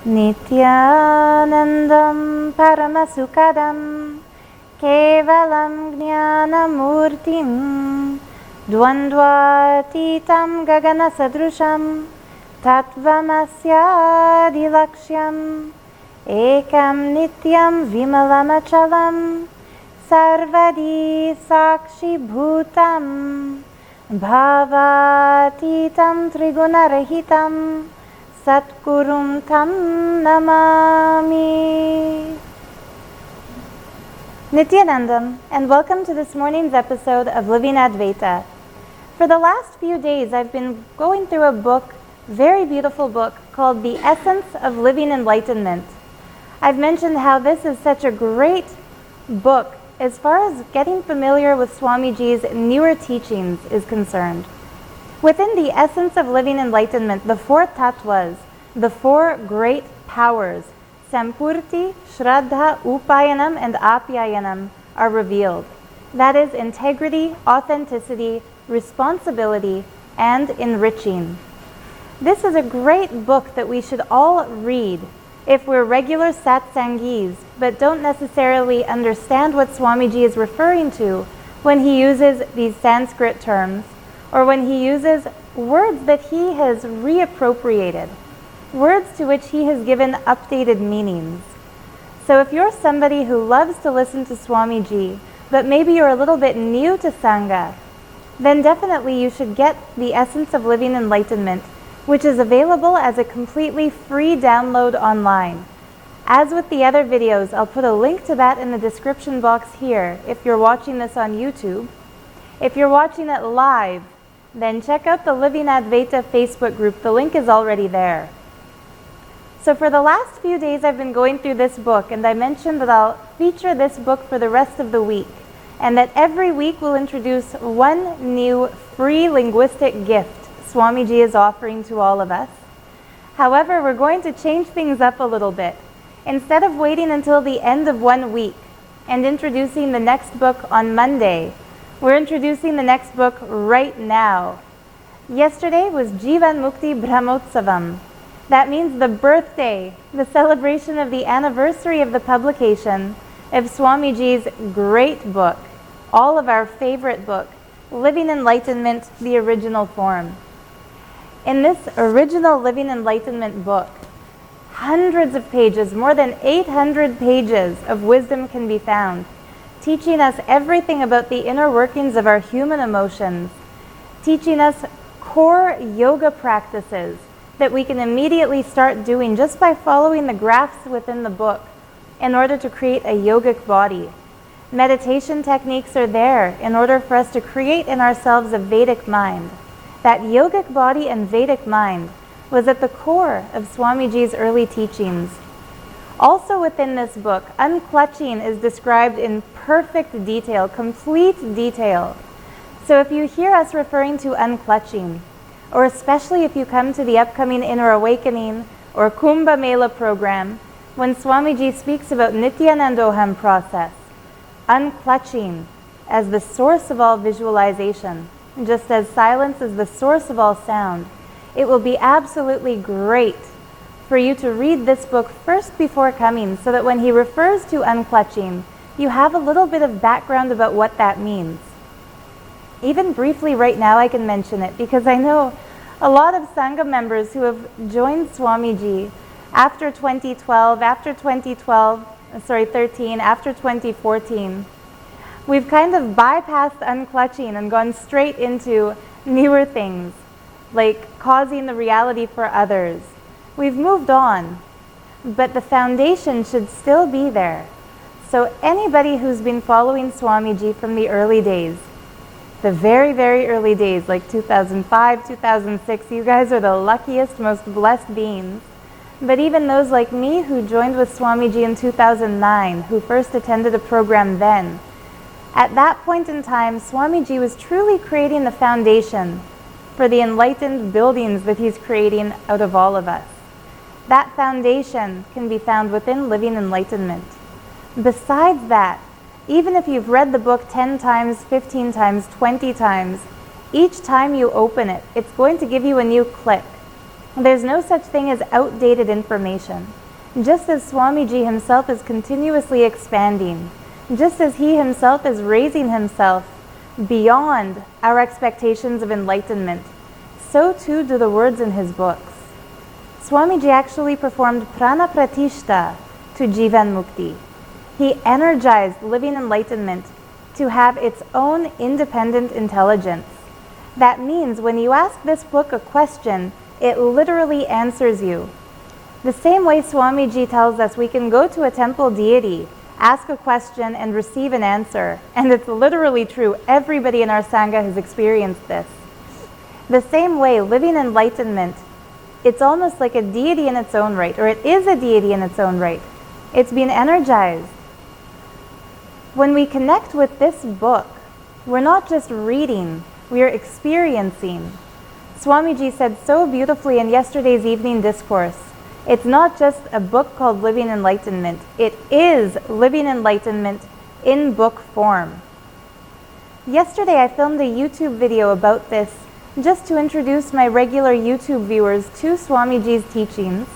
Nityanandam Paramasukadam Kevalam Jnanamurtim Dvandvatitam Gagana Sadrusham Tattvamasyadilaksham Ekam Nityam Vimalamachalam Sarvadi Sakshi Bhutam Bhavatitam Trigunarahitam Satgurum Tam Namami. Nityanandam, and welcome to this morning's episode of Living Advaita. For the last few days, I've been going through a book, very beautiful book, called The Essence of Living Enlightenment. I've mentioned how this is such a great book as far as getting familiar with Swamiji's newer teachings is concerned. Within the essence of living enlightenment, the four tattvas, the four great powers, Sampurti, Shraddha, Upayanam, and Apyayanam, are revealed. That is integrity, authenticity, responsibility, and enriching. This is a great book that we should all read if we're regular satsangis, but don't necessarily understand what Swamiji is referring to when he uses these Sanskrit terms, or when he uses words that he has reappropriated, words to which he has given updated meanings. So if you're somebody who loves to listen to Swamiji, but maybe you're a little bit new to Sangha, then definitely you should get The Essence of Living Enlightenment, which is available as a completely free download online. As with the other videos, I'll put a link to that in the description box here if you're watching this on YouTube. If you're watching it live, then check out the Living Advaita Facebook group. The link is already there. So for the last few days I've been going through this book, and I mentioned that I'll feature this book for the rest of the week, and that every week we'll introduce one new free linguistic gift Swamiji is offering to all of us. However, we're going to change things up a little bit. Instead of waiting until the end of 1 week and introducing the next book on Monday, we're introducing the next book right now. Yesterday was Jeevan Mukthi Brahmotsavam. That means the birthday, the celebration of the anniversary of the publication of Swamiji's great book, all of our favorite book, Living Enlightenment, the original form. In this original Living Enlightenment book, hundreds of pages, more than 800 pages of wisdom can be found, teaching us everything about the inner workings of our human emotions, teaching us core yoga practices that we can immediately start doing just by following the graphs within the book in order to create a yogic body. Meditation techniques are there in order for us to create in ourselves a Vedic mind. That yogic body and Vedic mind was at the core of Swamiji's early teachings. Also within this book, unclutching is described in perfect detail, complete detail. So if you hear us referring to unclutching, or especially if you come to the upcoming Inner Awakening or Kumbh Mela program, when Swamiji speaks about Nityanandoham process, unclutching as the source of all visualization, just as silence is the source of all sound, it will be absolutely great for you to read this book first before coming, so that when he refers to unclutching, you have a little bit of background about what that means. Even briefly right now I can mention it, because I know a lot of Sangha members who have joined Swamiji after 2013, after 2014, we've kind of bypassed unclutching and gone straight into newer things, like causing the reality for others. We've moved on, but the foundation should still be there. So anybody who's been following Swamiji from the early days, the very, very early days, like 2005, 2006, you guys are the luckiest, most blessed beings. But even those like me who joined with Swamiji in 2009, who first attended a program then, at that point in time, Swamiji was truly creating the foundation for the enlightened buildings that he's creating out of all of us. That foundation can be found within Living Enlightenment. Besides that, even if you've read the book 10 times, 15 times, 20 times, each time you open it, it's going to give you a new click. There's no such thing as outdated information. Just as Swamiji himself is continuously expanding, just as he himself is raising himself beyond our expectations of enlightenment, so too do the words in his books. Swamiji actually performed prana pratishta to Jeevan Mukthi. He energized living enlightenment to have its own independent intelligence. That means when you ask this book a question, it literally answers you. The same way Swamiji tells us we can go to a temple deity, ask a question, and receive an answer. And it's literally true. Everybody in our Sangha has experienced this. The same way, living enlightenment, it's almost like a deity in its own right, or it is a deity in its own right. It's been energized. When we connect with this book, we're not just reading, we are experiencing. Swamiji said so beautifully in yesterday's evening discourse, it's not just a book called Living Enlightenment, it is Living Enlightenment in book form. Yesterday I filmed a YouTube video about this just to introduce my regular YouTube viewers to Swamiji's teachings.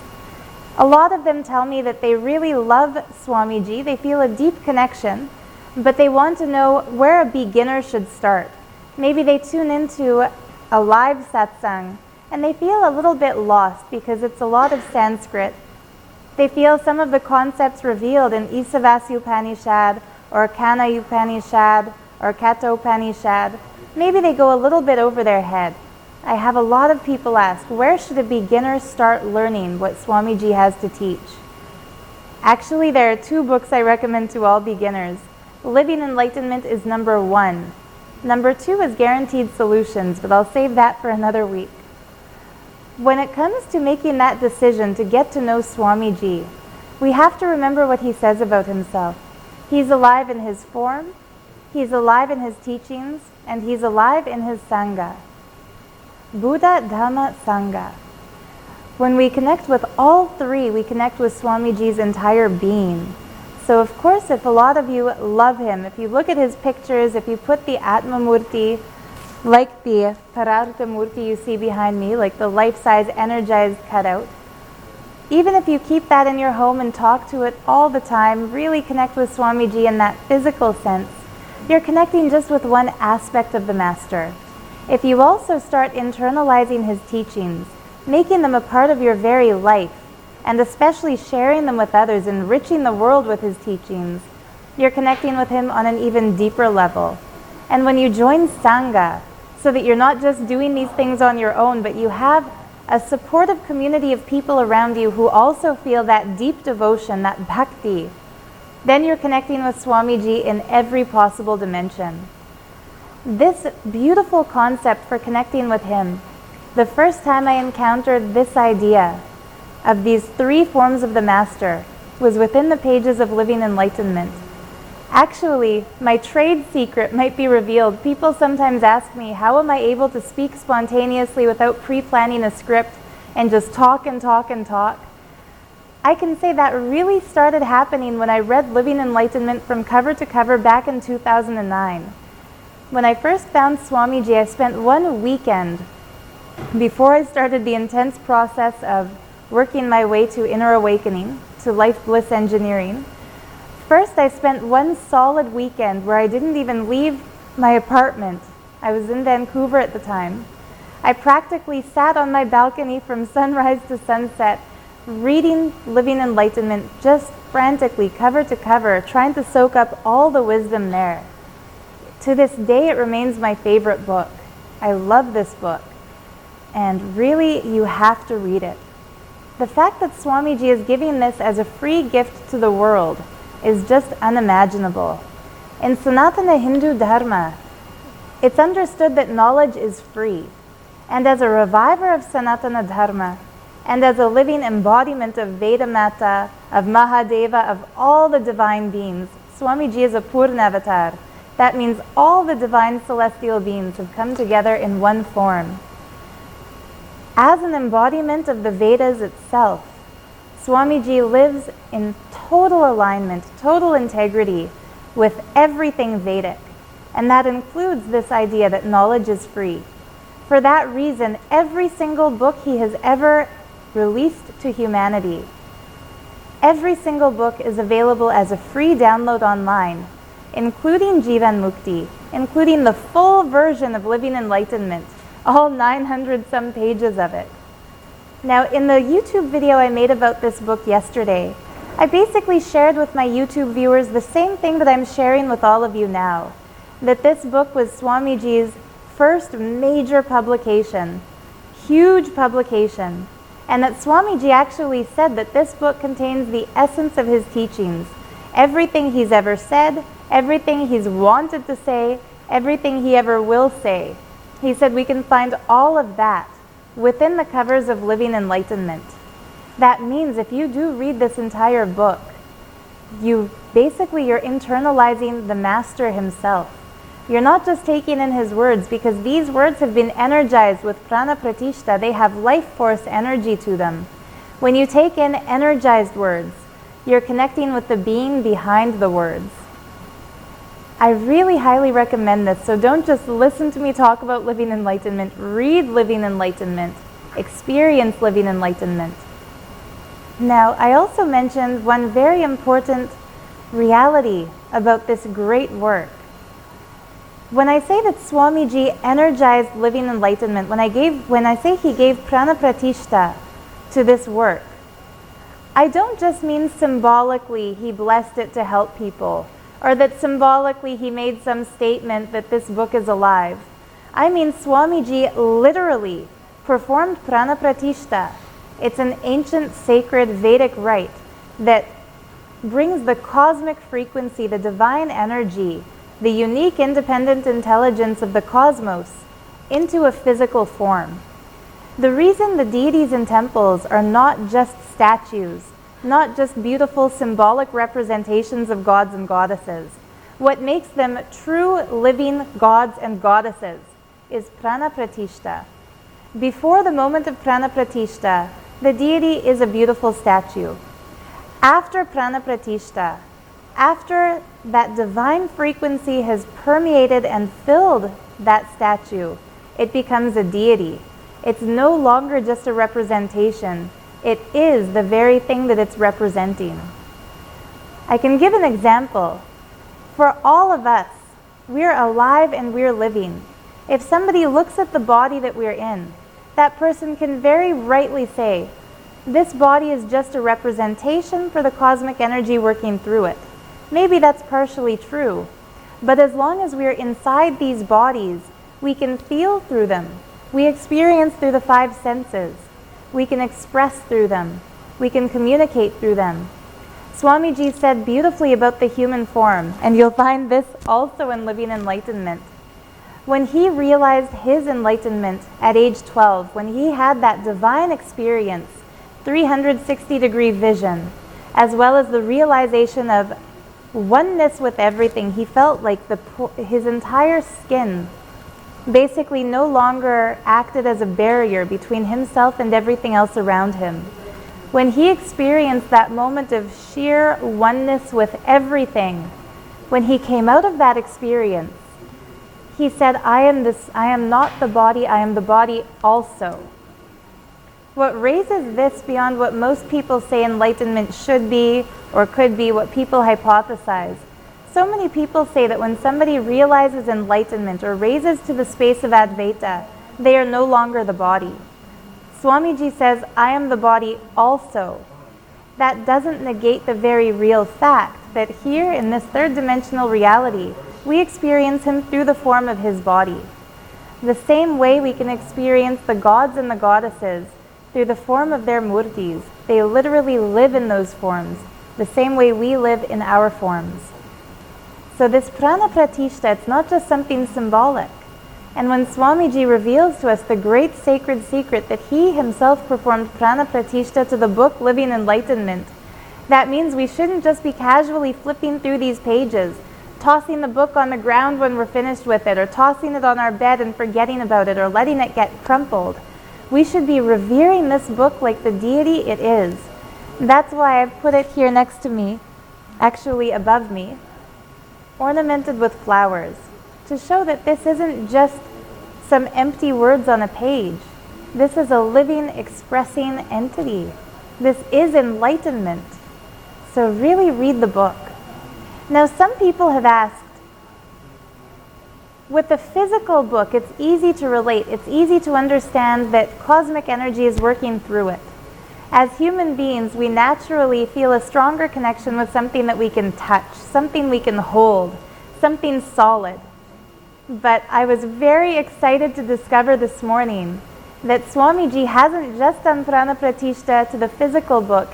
A lot of them tell me that they really love Swamiji, they feel a deep connection, but they want to know where a beginner should start. Maybe they tune into a live satsang and they feel a little bit lost because it's a lot of Sanskrit. They feel some of the concepts revealed in Isavasya Upanishad or Kana Upanishad or Kata Upanishad. Maybe they go a little bit over their head. I have a lot of people ask, where should a beginner start learning what Swamiji has to teach? Actually, there are 2 books I recommend to all beginners. Living Enlightenment is number 1. Number 2 is Guaranteed Solutions, but I'll save that for another week. When it comes to making that decision to get to know Swamiji, we have to remember what he says about himself. He's alive in his form, he's alive in his teachings, and he's alive in his Sangha. Buddha, Dhamma, Sangha. When we connect with all 3, we connect with Swamiji's entire being. So of course, if a lot of you love him, if you look at his pictures, if you put the Atma Murti, like the Parartha Murti you see behind me, like the life-size energized cutout, even if you keep that in your home and talk to it all the time, really connect with Swamiji in that physical sense, you're connecting just with one aspect of the Master. If you also start internalizing his teachings, making them a part of your very life, and especially sharing them with others, enriching the world with his teachings, you're connecting with him on an even deeper level. And when you join Sangha, so that you're not just doing these things on your own, but you have a supportive community of people around you who also feel that deep devotion, that bhakti, then you're connecting with Swamiji in every possible dimension. This beautiful concept for connecting with him, the first time I encountered this idea of these 3 forms of the Master was within the pages of Living Enlightenment. Actually, my trade secret might be revealed. People sometimes ask me, how am I able to speak spontaneously without pre-planning a script and just talk and talk and talk? I can say that really started happening when I read Living Enlightenment from cover to cover back in 2009. When I first found Swamiji, I spent 1 weekend before I started the intense process of working my way to inner awakening, to life bliss engineering. First, I spent 1 solid weekend where I didn't even leave my apartment. I was in Vancouver at the time. I practically sat on my balcony from sunrise to sunset, reading Living Enlightenment just frantically, cover to cover, trying to soak up all the wisdom there. To this day, it remains my favorite book. I love this book. And really, you have to read it. The fact that Swamiji is giving this as a free gift to the world is just unimaginable. In Sanatana Hindu Dharma, it's understood that knowledge is free. And as a reviver of Sanatana Dharma, and as a living embodiment of Vedamata, of Mahadeva, of all the divine beings, Swamiji is a Purnavatar. That means all the divine celestial beings have come together in one form. As an embodiment of the Vedas itself, Swamiji lives in total alignment, total integrity with everything Vedic. And that includes this idea that knowledge is free. For that reason, every single book he has ever released to humanity. Every single book is available as a free download online, including Jeevan Mukti, including the full version of Living Enlightenment, all 900 some pages of it. Now, in the YouTube video I made about this book yesterday, I basically shared with my YouTube viewers the same thing that I'm sharing with all of you now, that this book was Swamiji's first major publication, huge publication, and that Swamiji actually said that this book contains the essence of his teachings, everything he's ever said, everything he's wanted to say, everything he ever will say. He said we can find all of that within the covers of Living Enlightenment. That means if you do read this entire book, you're internalizing the Master himself. You're not just taking in his words, because these words have been energized with prana pratishta. They have life force energy to them. When you take in energized words, you're connecting with the being behind the words. I really highly recommend this, so don't just listen to me talk about Living Enlightenment. Read Living Enlightenment. Experience Living Enlightenment. Now, I also mentioned one very important reality about this great work. When I say that Swamiji energized Living Enlightenment, when I say he gave prana pratishta to this work, I don't just mean symbolically he blessed it to help people, or that symbolically he made some statement that this book is alive. I mean Swamiji literally performed prana pratishta. It's an ancient sacred Vedic rite that brings the cosmic frequency, the divine energy, the unique independent intelligence of the cosmos into a physical form. The reason the deities in temples are not just statues, not just beautiful symbolic representations of gods and goddesses, what makes them true living gods and goddesses is prana pratishta. Before the moment of prana pratishta, the deity is a beautiful statue. After prana pratishta, after that divine frequency has permeated and filled that statue, it becomes a deity. It's no longer just a representation. It is the very thing that it's representing. I can give an example. For all of us, we're alive and we're living. If somebody looks at the body that we're in, that person can very rightly say, this body is just a representation for the cosmic energy working through it. Maybe that's partially true, but as long as we're inside these bodies, we can feel through them. We experience through the 5 senses. We can express through them. We can communicate through them. Swamiji said beautifully about the human form, and you'll find this also in Living Enlightenment. When he realized his enlightenment at age 12, when he had that divine experience, 360-degree vision, as well as the realization of oneness with everything, he felt like his entire skin basically no longer acted as a barrier between himself and everything else around him. When he experienced that moment of sheer oneness with everything, when he came out of that experience, he said, I am not the body, I am the body also. What raises this beyond what most people say enlightenment should be or could be, what people hypothesize. So many people say that when somebody realizes enlightenment or raises to the space of Advaita, they are no longer the body. Swamiji says, I am the body also. That doesn't negate the very real fact that here in this third dimensional reality, we experience him through the form of his body. The same way we can experience the gods and the goddesses through the form of their murtis. They literally live in those forms, the same way we live in our forms. So this prana pratishta, it's not just something symbolic. And when Swamiji reveals to us the great sacred secret that he himself performed prana pratishta to the book Living Enlightenment, that means we shouldn't just be casually flipping through these pages, tossing the book on the ground when we're finished with it, or tossing it on our bed and forgetting about it, or letting it get crumpled. We should be revering this book like the deity it is. That's why I've put it here next to me, actually above me, ornamented with flowers, to show that this isn't just some empty words on a page. This is a living, expressing entity. This is enlightenment. So really read the book. Now, some people have asked, with the physical book, it's easy to relate. It's easy to understand that cosmic energy is working through it. As human beings, we naturally feel a stronger connection with something that we can touch, something we can hold, something solid. But I was very excited to discover this morning that Swamiji hasn't just done prana pratishta to the physical book.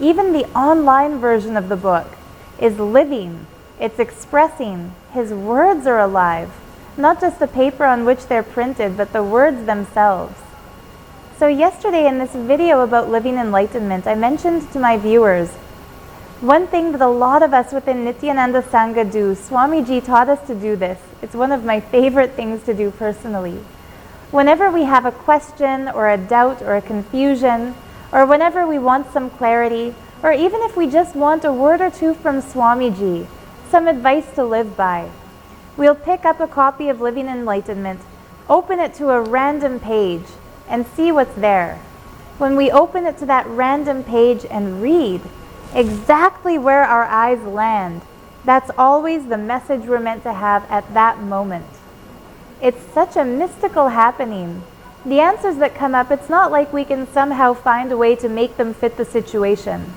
Even the online version of the book is living. It's expressing. His words are alive. Not just the paper on which they're printed, but the words themselves. So yesterday in this video about living enlightenment, I mentioned to my viewers one thing that a lot of us within Nityananda Sangha do. Swamiji taught us to do this. It's one of my favorite things to do personally. Whenever we have a question or a doubt or a confusion, or whenever we want some clarity, or even if we just want a word or two from Swamiji, some advice to live by, we'll pick up a copy of Living Enlightenment, open it to a random page, and see what's there. When we open it to that random page and read, exactly where our eyes land, that's always the message we're meant to have at that moment. It's such a mystical happening. The answers that come up, it's not like we can somehow find a way to make them fit the situation.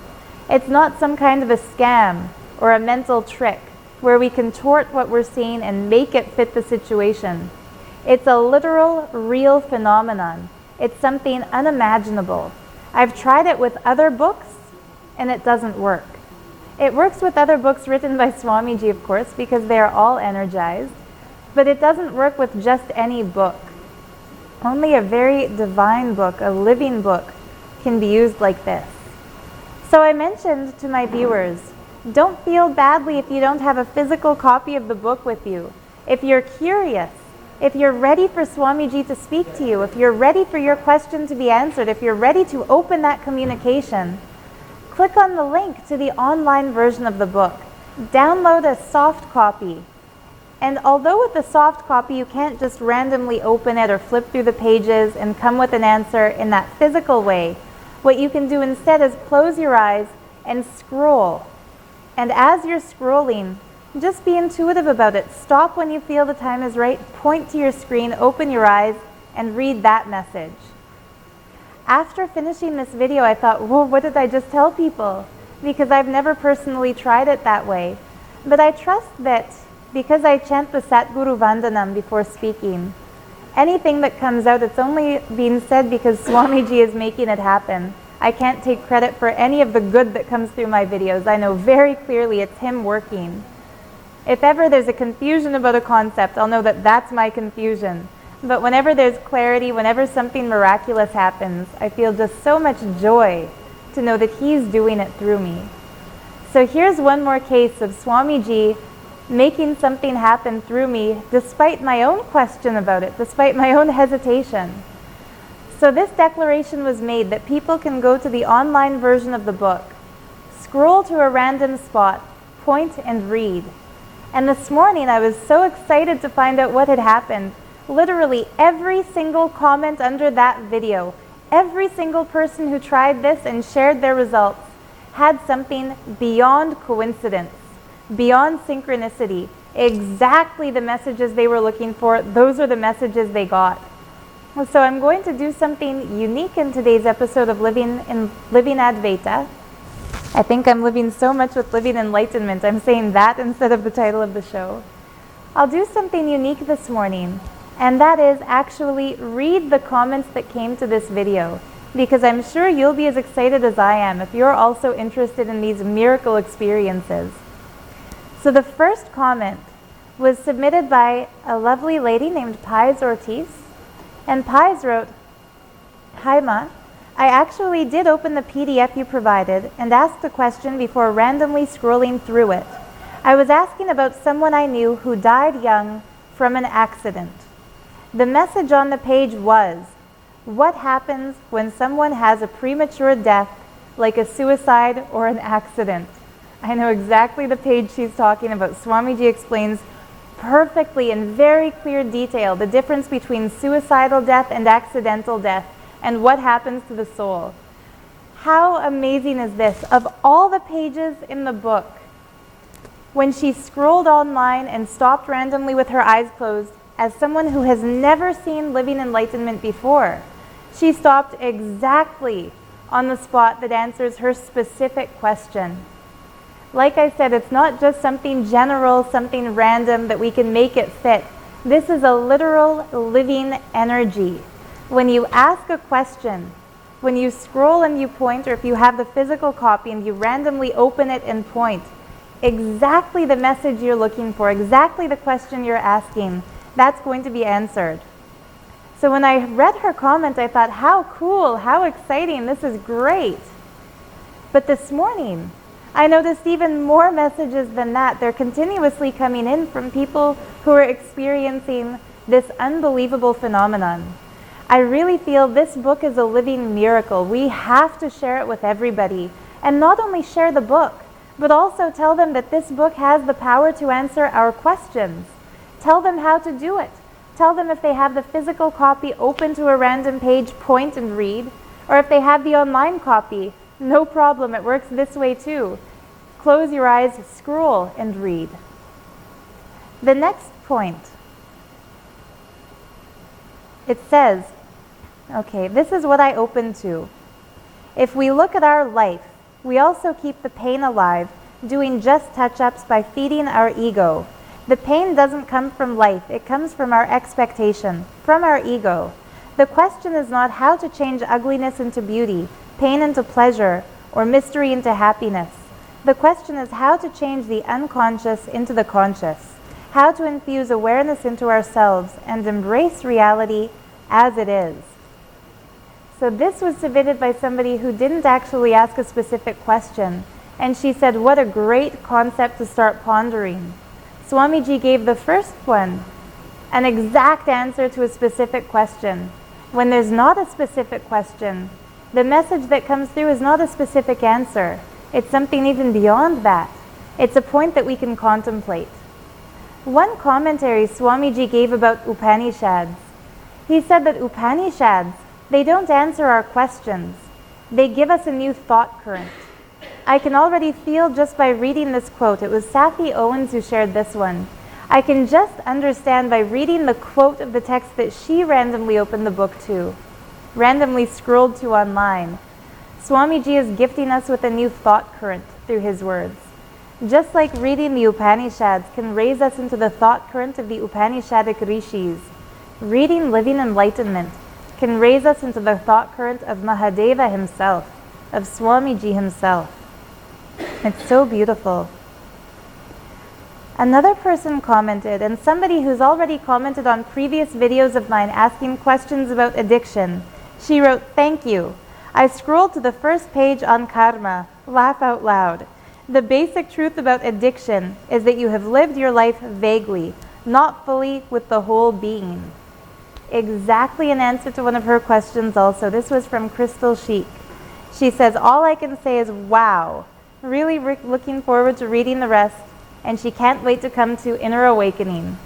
It's not some kind of a scam or a mental trick where we contort what we're seeing and make it fit the situation. It's a literal, real phenomenon. It's something unimaginable. I've tried it with other books, and it doesn't work. It works with other books written by Swamiji, of course, because they are all energized, but it doesn't work with just any book. Only a very divine book, a living book, can be used like this. So I mentioned to my viewers, don't feel badly if you don't have a physical copy of the book with you. If you're curious, if you're ready for Swamiji to speak to you, if you're ready for your question to be answered, if you're ready to open that communication, click on the link to the online version of the book. Download a soft copy. And although with the soft copy you can't just randomly open it or flip through the pages and come with an answer in that physical way, what you can do instead is close your eyes and scroll. And as you're scrolling, just be intuitive about it. Stop when you feel the time is right, point to your screen, open your eyes, and read that message. After finishing this video, I thought, whoa, what did I just tell people? Because I've never personally tried it that way. But I trust that because I chant the Satguru Vandanam before speaking, anything that comes out, it's only being said because Swamiji is making it happen. I can't take credit for any of the good that comes through my videos. I know very clearly it's him working. If ever there's a confusion about a concept, I'll know that that's my confusion. But whenever there's clarity, whenever something miraculous happens, I feel just so much joy to know that he's doing it through me. So here's one more case of Swamiji making something happen through me despite my own question about it, despite my own hesitation. So this declaration was made that people can go to the online version of the book, scroll to a random spot, point and read. And this morning I was so excited to find out what had happened. Literally every single comment under that video, every single person who tried this and shared their results had something beyond coincidence, beyond synchronicity, exactly the messages they were looking for. Those are the messages they got. So I'm going to do something unique in today's episode of Living Advaita. I think I'm living so much with Living Enlightenment, I'm saying that instead of the title of the show. I'll do something unique this morning, and that is actually read the comments that came to this video, because I'm sure you'll be as excited as I am if you're also interested in these miracle experiences. So the first comment was submitted by a lovely lady named Pais Ortiz, and Pais wrote, "Hi Ma, I actually did open the PDF you provided and asked a question before randomly scrolling through it. I was asking about someone I knew who died young from an accident. The message on the page was, what happens when someone has a premature death like a suicide or an accident?" I know exactly the page she's talking about. Swamiji explains perfectly in very clear detail the difference between suicidal death and accidental death, and what happens to the soul. How amazing is this? Of all the pages in the book, when she scrolled online and stopped randomly with her eyes closed, as someone who has never seen Living Enlightenment before, she stopped exactly on the spot that answers her specific question. Like I said, it's not just something general, something random that we can make it fit. This is a literal living energy. When you ask a question, when you scroll and you point, or if you have the physical copy and you randomly open it and point, exactly the message you're looking for, exactly the question you're asking, that's going to be answered. So when I read her comment, I thought, how cool, how exciting, this is great. But this morning, I noticed even more messages than that. They're continuously coming in from people who are experiencing this unbelievable phenomenon. I really feel this book is a living miracle. We have to share it with everybody. And not only share the book, but also tell them that this book has the power to answer our questions. Tell them how to do it. Tell them if they have the physical copy, open to a random page, point and read. Or if they have the online copy, no problem, it works this way too. Close your eyes, scroll, and read. The next point, it says, okay, this is what I open to. If we look at our life, we also keep the pain alive, doing just touch-ups by feeding our ego. The pain doesn't come from life, it comes from our expectation, from our ego. The question is not how to change ugliness into beauty, pain into pleasure, or mystery into happiness. The question is how to change the unconscious into the conscious, how to infuse awareness into ourselves and embrace reality as it is. So this was submitted by somebody who didn't actually ask a specific question, and she said, what a great concept to start pondering. Swamiji gave the first one an exact answer to a specific question. When there's not a specific question, the message that comes through is not a specific answer. It's something even beyond that. It's a point that we can contemplate. One commentary Swamiji gave about Upanishads. He said that Upanishads, they don't answer our questions. They give us a new thought current. I can already feel just by reading this quote, it was Safi Owens who shared this one. I can just understand by reading the quote of the text that she randomly opened the book to, randomly scrolled to online. Swamiji is gifting us with a new thought current through his words. Just like reading the Upanishads can raise us into the thought current of the Upanishadic rishis, reading Living Enlightenment can raise us into the thought current of Mahadeva himself, of Swamiji himself. It's so beautiful. Another person commented, and somebody who's already commented on previous videos of mine asking questions about addiction, she wrote, "Thank you. I scrolled to the first page on karma. Laugh out loud. The basic truth about addiction is that you have lived your life vaguely, not fully with the whole being." Exactly an answer to one of her questions also. This was from Crystal Chic. She says, all I can say is wow. Really looking forward to reading the rest, and she can't wait to come to Inner Awakening.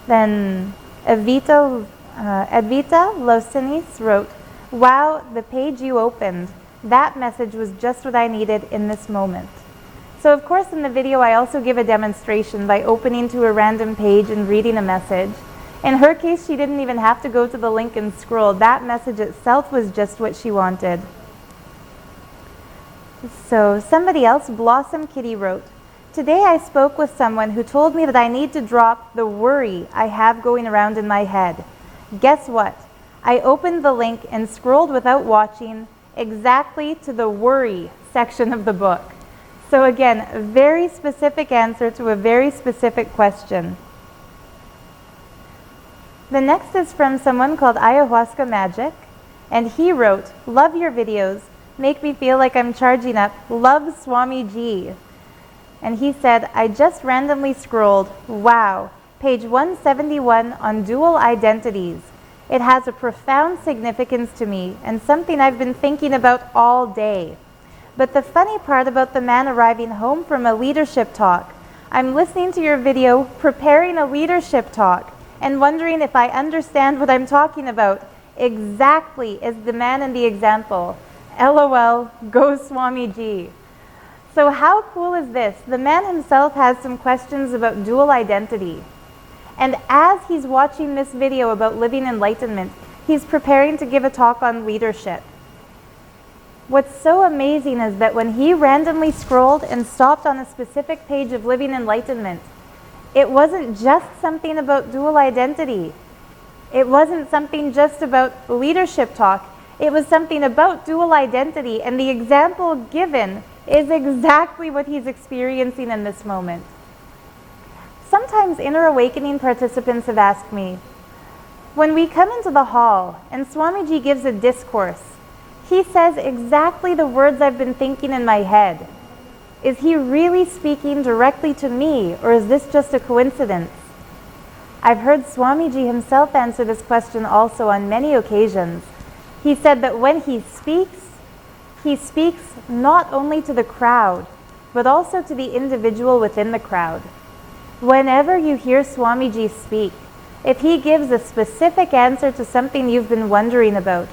Then Edvita Losinis wrote, wow, the page you opened, that message was just what I needed in this moment. So of course in the video I also give a demonstration by opening to a random page and reading a message. In her case, she didn't even have to go to the link and scroll. That message itself was just what she wanted. So somebody else, Blossom Kitty, wrote, today I spoke with someone who told me that I need to drop the worry I have going around in my head. Guess what? I opened the link and scrolled without watching exactly to the worry section of the book. So again, a very specific answer to a very specific question. The next is from someone called Ayahuasca Magic, and he wrote, love your videos, make me feel like I'm charging up, love Swamiji. And he said, I just randomly scrolled, wow, page 171 on dual identities. It has a profound significance to me and something I've been thinking about all day. But the funny part about the man arriving home from a leadership talk, I'm listening to your video, preparing a leadership talk, and wondering if I understand what I'm talking about. exactly as the man in the example. LOL, go Swamiji. So how cool is this? The man himself has some questions about dual identity. And as he's watching this video about living enlightenment, he's preparing to give a talk on leadership. What's so amazing is that when he randomly scrolled and stopped on a specific page of Living Enlightenment, it wasn't just something about dual identity. It wasn't something just about leadership talk. It was something about dual identity, and the example given is exactly what he's experiencing in this moment. Sometimes inner awakening participants have asked me, when we come into the hall and Swamiji gives a discourse, he says exactly the words I've been thinking in my head. Is he really speaking directly to me, or is this just a coincidence? I've heard Swamiji himself answer this question also on many occasions. He said that when he speaks not only to the crowd, but also to the individual within the crowd. Whenever you hear Swamiji speak, if he gives a specific answer to something you've been wondering about,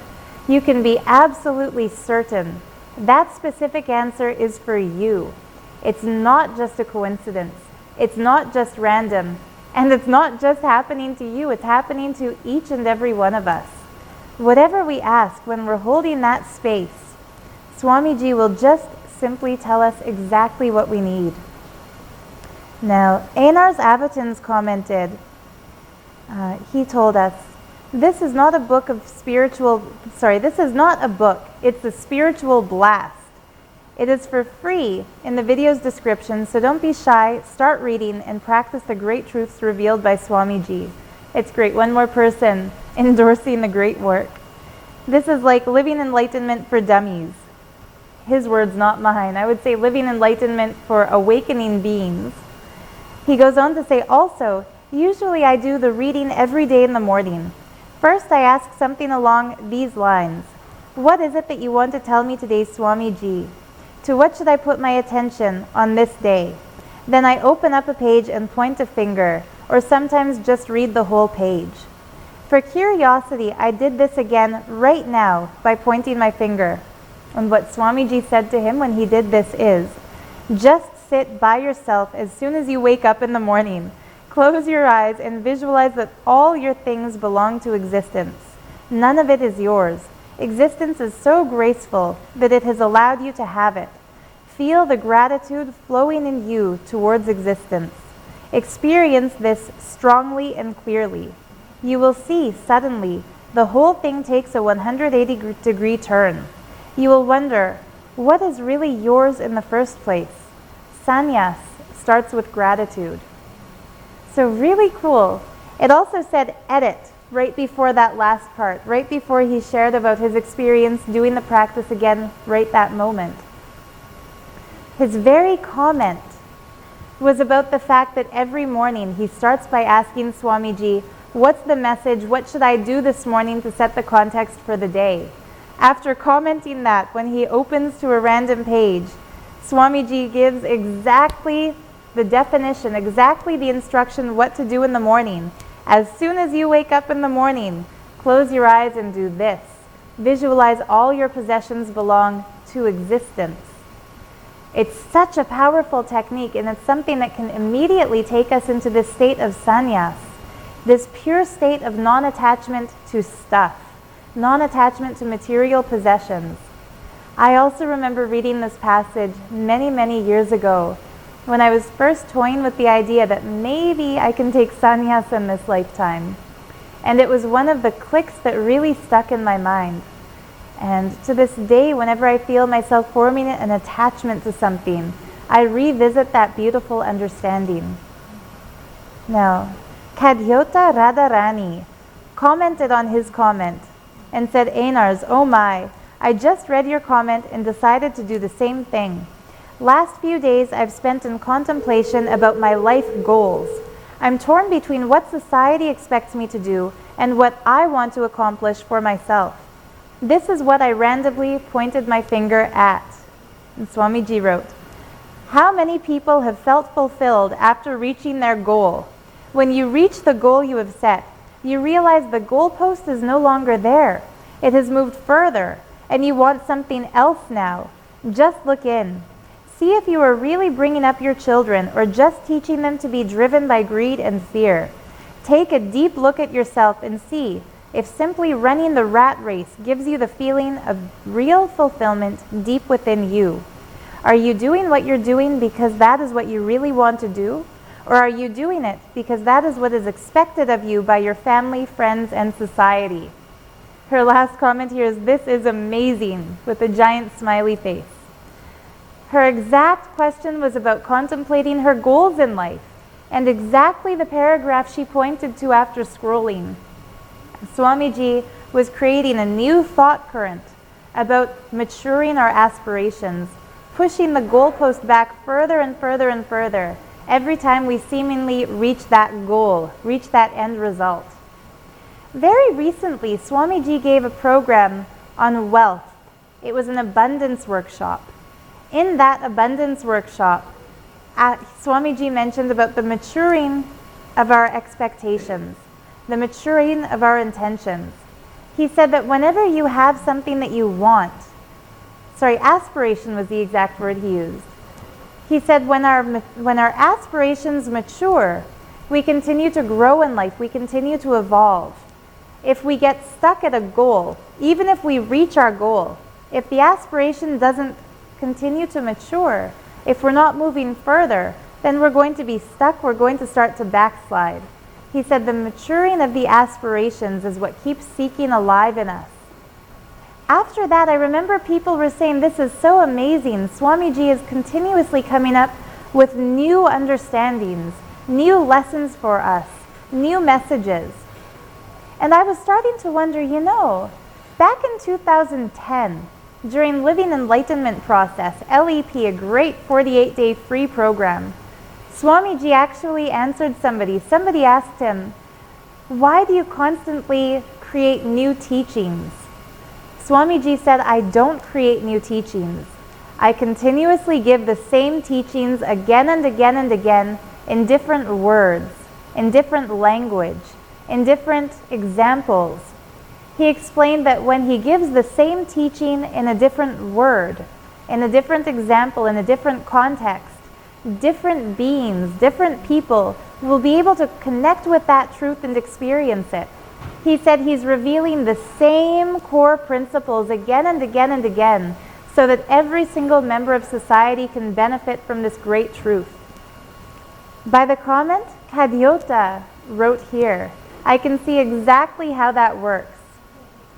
you can be absolutely certain that specific answer is for you. It's not just a coincidence. It's not just random. And it's not just happening to you, it's happening to each and every one of us. Whatever we ask when we're holding that space, Swamiji will just simply tell us exactly what we need. Now, Einar's Avatins commented, he told us, this is not a book, it's a spiritual blast. It is for free in the video's description, so don't be shy, start reading and practice the great truths revealed by Swamiji. It's great, one more person endorsing the great work. This is like Living Enlightenment for dummies. His words, not mine. I would say Living Enlightenment for awakening beings. He goes on to say also, usually I do the reading every day in the morning. First I ask something along these lines. What is it that you want to tell me today, Swamiji? To what should I put my attention on this day? Then I open up a page and point a finger, or sometimes just read the whole page. For curiosity, I did this again right now by pointing my finger. And what Swamiji said to him when he did this is, just sit by yourself as soon as you wake up in the morning. Close your eyes and visualize that all your things belong to existence. None of it is yours. Existence is so graceful that it has allowed you to have it. Feel the gratitude flowing in you towards existence. Experience this strongly and clearly. You will see suddenly the whole thing takes a 180-degree turn. You will wonder, what is really yours in the first place? Sannyas starts with gratitude. So really cool. It also said edit right before that last part, right before he shared about his experience doing the practice again right that moment. His very comment was about the fact that every morning he starts by asking Swamiji, what's the message? What should I do this morning to set the context for the day? After commenting that, when he opens to a random page, Swamiji gives exactly the definition, exactly the instruction what to do in the morning. As soon as you wake up in the morning, close your eyes and do this. Visualize all your possessions belong to existence. It's such a powerful technique, and it's something that can immediately take us into this state of sannyas, this pure state of non-attachment to stuff, non-attachment to material possessions. I also remember reading this passage many, many years ago when I was first toying with the idea that maybe I can take sannyas in this lifetime. And it was one of the clicks that really stuck in my mind. And to this day, whenever I feel myself forming an attachment to something, I revisit that beautiful understanding. Now, Kadhyota Radharani commented on his comment and said, Einars, oh my, I just read your comment and decided to do the same thing. Last few days I've spent in contemplation about my life goals. I'm torn between what society expects me to do and what I want to accomplish for myself. This is what I randomly pointed my finger at. And Swamiji wrote, how many people have felt fulfilled after reaching their goal? When you reach the goal you have set, You realize the goalpost is no longer there. It has moved further, and you want something else now. Just look in. See if you are really bringing up your children or just teaching them to be driven by greed and fear. Take a deep look at yourself and see if simply running the rat race gives you the feeling of real fulfillment deep within you. Are you doing what you're doing because that is what you really want to do? Or are you doing it because that is what is expected of you by your family, friends, and society? Her last comment here is, "This is amazing," with a giant smiley face. Her exact question was about contemplating her goals in life, and exactly the paragraph she pointed to after scrolling. Swamiji was creating a new thought current about maturing our aspirations, pushing the goalpost back further and further and further every time we seemingly reach that goal, reach that end result. Very recently, Swamiji gave a program on wealth. It was an abundance workshop. In that abundance workshop, Swamiji mentioned about the maturing of our expectations, the maturing of our intentions. He said that whenever you have something that you want, aspiration was the exact word he used. He said when our aspirations mature, we continue to grow in life, we continue to evolve. If we get stuck at a goal, even if we reach our goal, if the aspiration doesn't continue to mature, if we're not moving further, then we're going to be stuck, we're going to start to backslide. He said the maturing of the aspirations is what keeps seeking alive in us. After that, I remember people were saying, "This is so amazing. Swamiji is continuously coming up with new understandings, new lessons for us, new messages." And I was starting to wonder, back in 2010, during Living Enlightenment process, LEP, a great 48-day free program, Swamiji actually answered somebody. Somebody asked him, "Why do you constantly create new teachings?" Swamiji said, "I don't create new teachings. I continuously give the same teachings again and again and again in different words, in different language, in different examples." He explained that when he gives the same teaching in a different word, in a different example, in a different context, different beings, different people will be able to connect with that truth and experience it. He said he's revealing the same core principles again and again and again so that every single member of society can benefit from this great truth. By the comment, Kadyota wrote here, I can see exactly how that works.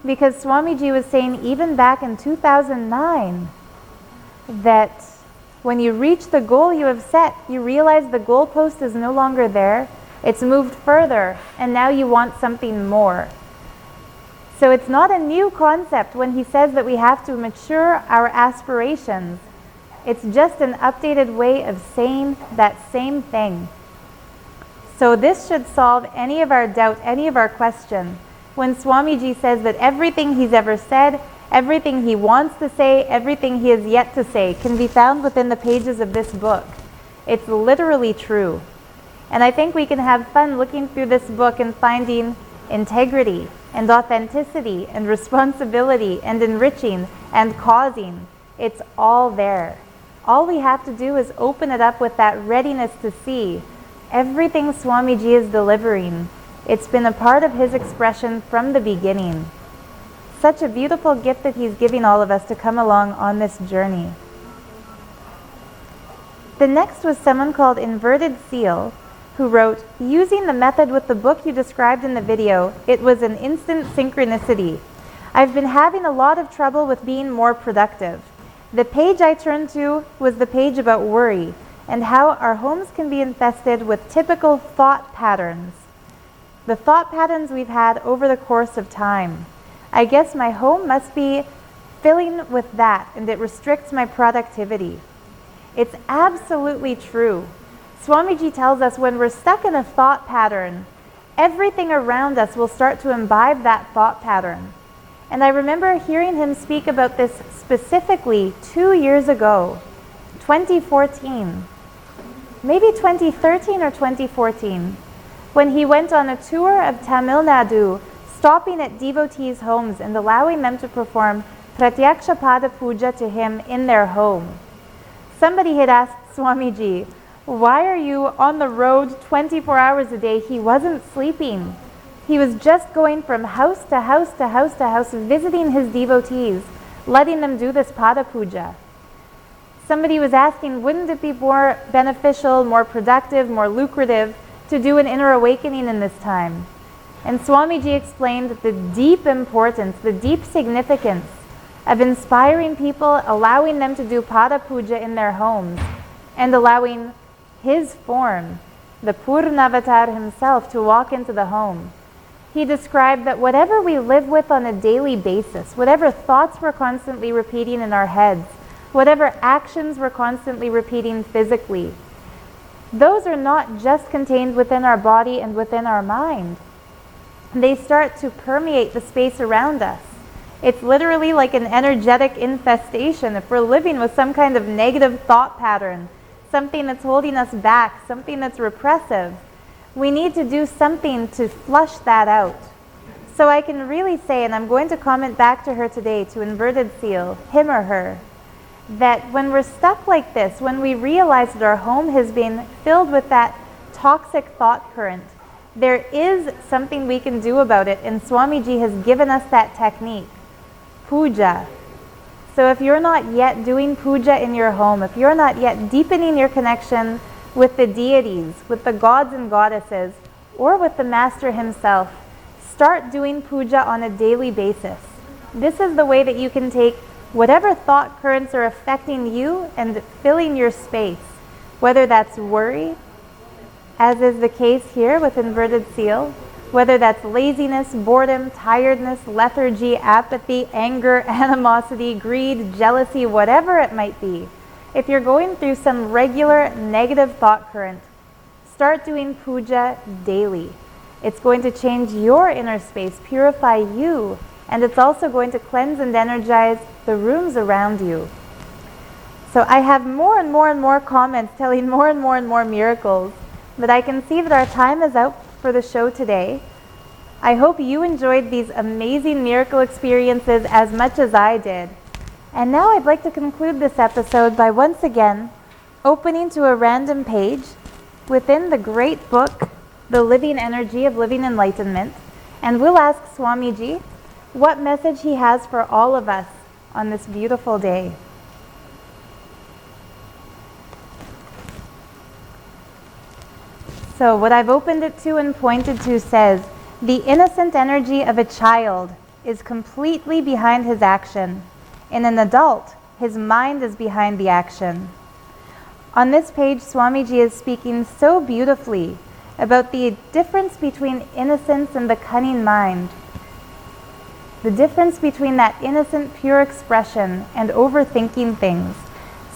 Because Swamiji was saying even back in 2009 that when you reach the goal you have set, you realize the goalpost is no longer there. It's moved further, and now you want something more. So it's not a new concept when he says that we have to mature our aspirations. It's just an updated way of saying that same thing. So this should solve any of our doubt, any of our question. When Swamiji says that everything he's ever said, everything he wants to say, everything he has yet to say can be found within the pages of this book. It's literally true. And I think we can have fun looking through this book and finding integrity and authenticity and responsibility and enriching and causing. It's all there. All we have to do is open it up with that readiness to see everything Swamiji is delivering. It's been a part of his expression from the beginning. Such a beautiful gift that he's giving all of us to come along on this journey. The next was someone called Inverted Seal, who wrote, "Using the method with the book you described in the video, it was an instant synchronicity. I've been having a lot of trouble with being more productive. The page I turned to was the page about worry and how our homes can be infested with typical thought patterns. The thought patterns we've had over the course of time. I guess my home must be filling with that, and it restricts my productivity." It's absolutely true. Swamiji tells us when we're stuck in a thought pattern, everything around us will start to imbibe that thought pattern. And I remember hearing him speak about this specifically 2 years ago, 2014, maybe 2013 or 2014. when he went on a tour of Tamil Nadu, stopping at devotees' homes and allowing them to perform pratyaksha pada puja to him in their home. Somebody had asked Swamiji, why are you on the road 24 hours a day? He wasn't sleeping. He was just going from house to house to house to house, visiting his devotees, letting them do this pada puja. Somebody was asking, wouldn't it be more beneficial, more productive, more lucrative to do an inner awakening in this time? And Swamiji explained the deep importance, the deep significance of inspiring people, allowing them to do pada puja in their homes, and allowing his form, the Purnavatar himself, to walk into the home. He described that whatever we live with on a daily basis, whatever thoughts we're constantly repeating in our heads, whatever actions we're constantly repeating physically, those are not just contained within our body and within our mind. They start to permeate the space around us. It's literally like an energetic infestation. If we're living with some kind of negative thought pattern, something that's holding us back, something that's repressive, we need to do something to flush that out. So I can really say, and I'm going to comment back to her today, to Inverted Seal, him or her, that when we're stuck like this, when we realize that our home has been filled with that toxic thought current, there is something we can do about it, and Swamiji has given us that technique, puja. So if you're not yet doing puja in your home, if you're not yet deepening your connection with the deities, with the gods and goddesses, or with the Master himself, start doing puja on a daily basis. This is the way that you can take whatever thought currents are affecting you and filling your space, whether that's worry, as is the case here with Inverted Seal, whether that's laziness, boredom, tiredness, lethargy, apathy, anger, animosity, greed, jealousy, whatever it might be. If you're going through some regular negative thought current, start doing puja daily. It's going to change your inner space, purify you, and it's also going to cleanse and energize the rooms around you. So I have more and more and more comments telling more and more miracles, but I can see that our time is out for the show today. I hope you enjoyed these amazing miracle experiences as much as I did. And now I'd like to conclude this episode by once again opening to a random page within the great book, The Living Energy of Living Enlightenment, and we'll ask Swamiji what message he has for all of us on this beautiful day. So what I've opened it to and pointed to says, the innocent energy of a child is completely behind his action. In an adult, his mind is behind the action. On this page, Swamiji is speaking so beautifully about the difference between innocence and the cunning mind. The difference between that innocent, pure expression and overthinking things.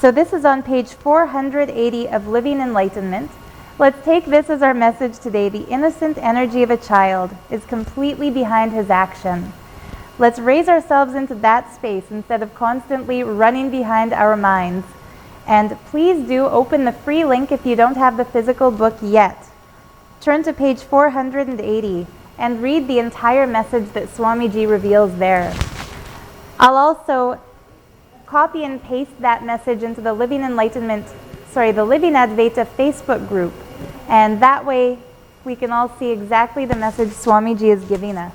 So this is on page 480 of Living Enlightenment. Let's take this as our message today. The innocent energy of a child is completely behind his action. Let's raise ourselves into that space instead of constantly running behind our minds. And please do open the free link if you don't have the physical book yet. Turn to page 480 and read the entire message that Swamiji reveals there. I'll also copy and paste that message into the Living Advaita Facebook group. And that way we can all see exactly the message Swamiji is giving us.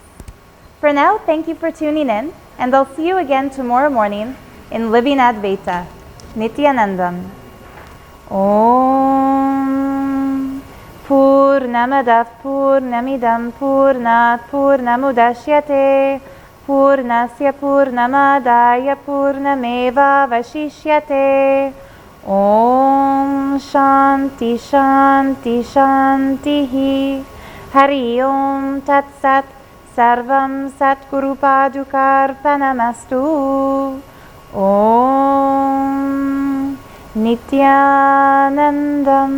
For now, thank you for tuning in, and I'll see you again tomorrow morning in Living Advaita. Nityanandam. Om Purnamadav Purnamidam Purnat Purnamudashyate Purnasya Purnamadaya Purnameva Vashishyate. Om Shanti Shanti Shantihi. Hari Om Tat Sat. Sarvam Satguru Padukarpanamastu. Om Nityanandam.